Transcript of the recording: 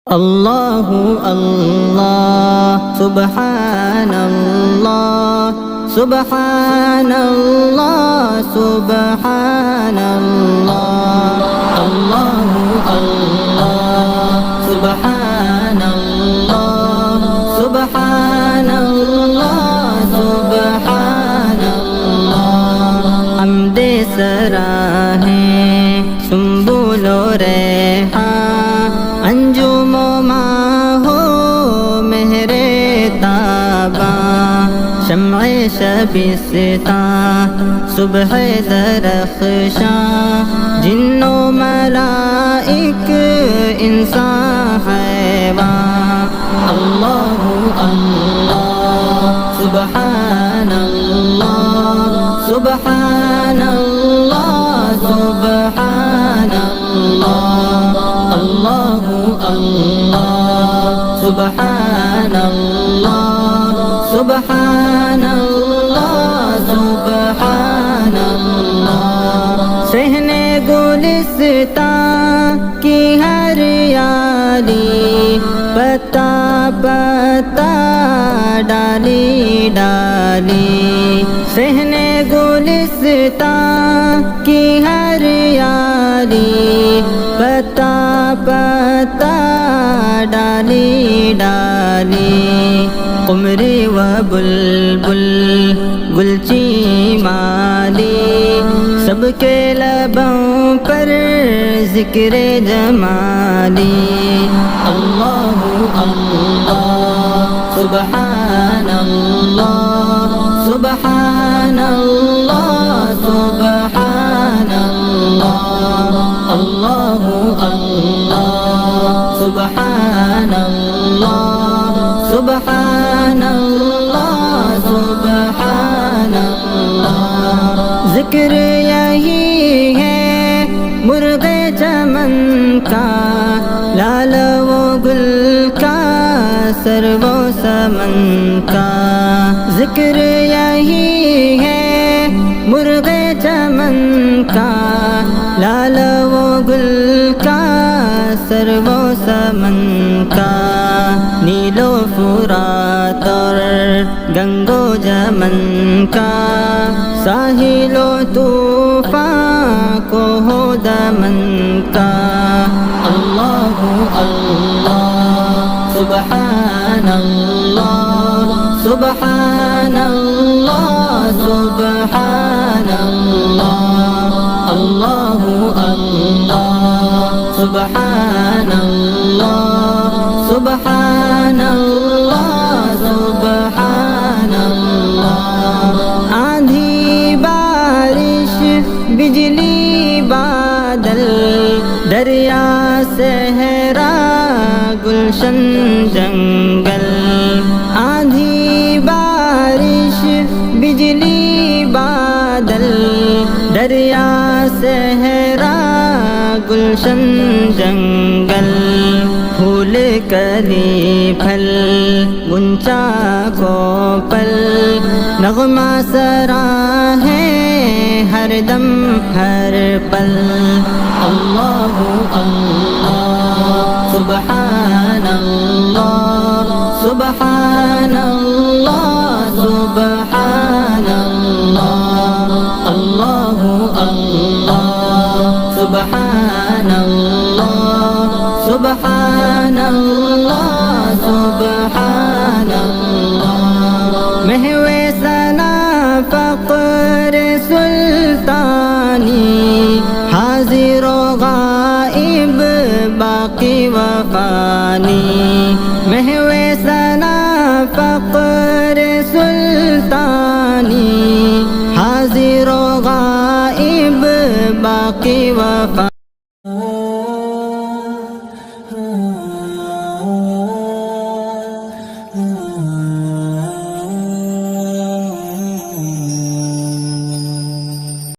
اللہ اللہ سبحان اللہ سبحان اللہ سبحان اللہ اللہ اللہ سبحان اللہ سبحان اللہ سبحان اللہ حمد سراہیں سنبل و ریحان انجم و ماہ و مہر تاباں شمع شبستاں صبح درخشاں جن و ملائک انسان حیوان اللہ اللہ سبحان اللہ سبحان اللہ سبحان اللہ اللہ اللہ سبحان اللہ سبحان اللہ سبحان اللہ صحن گلستان کی ہریالی پتا پتا ڈالی ڈالی صحن گلستان کی ہریالی پتا پتا ڈالی ڈالی قمری و بلبل گلچی مالی سب کے لبوں پر ذکر جمالی اللہ اللہ سبحان اللہ سبحان اللہ سبحان اللہ اللہ اللہ سبحان اللہ سبحان اللہ سبحان اللہ ذکر یہی ہے مرغ چمن کا لال و گل کا سر و سمن کا ذکر یہی ہے مرغ چمن کا لال و گل کا سر و سمن کا نیل و فرات اور گنگ و جمن کا ساحل و طوفان کو ہو دمن کا اللہ اللہ سبحان اللہ سبحان اللہ سبحان اللہ اللہ اللہ سبحان اللہ سبحان اللہ سبحان اللہ آندھی بارش بجلی بادل دریا صحرا گلشن جنگل آندھی بارش بجلی بادل دریا صحرا گلشن جنگل پھول کلی پھل گنچا کو پل نغمہ سرا ہے ہر دم ہر پل اللہ اللہ سبحان اللہ سبحان اللہ سبحان اللہ اللہ اللہ سبحان اللہ سبحان اللہ سبحان اللہ محو ثنا فقر سلطانی حاضر و غائب باقی و فانی محو ثنا فقر سلطانی حاضر و غائب باقی و فانی